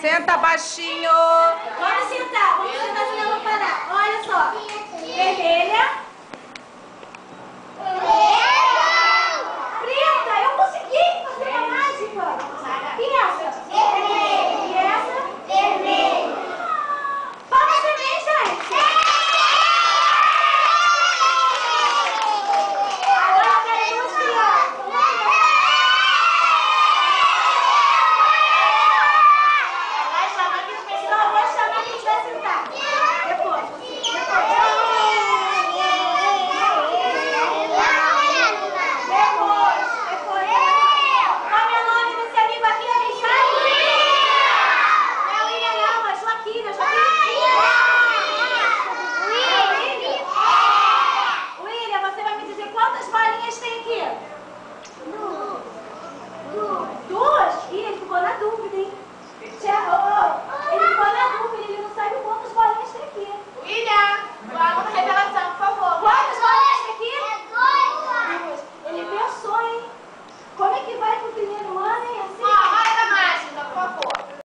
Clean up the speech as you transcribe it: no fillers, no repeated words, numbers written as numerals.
Senta baixinho. Vamos sentar senão eu vou parar. Olha só. Vermelha. Preta, eu consegui fazer uma mágica. E essa? Vermelha. E essa? Vermelha. Vamos também, gente. Agora eu quero duas crianças. Não, vou chamar quem vai sentar. Depois. Qual é o nome desse amigo aqui, alguém sabe? Não é William não, é Joaquina. William, você vai me dizer quantas bolinhas tem aqui? Duas? Ih, ele ficou na dúvida, hein?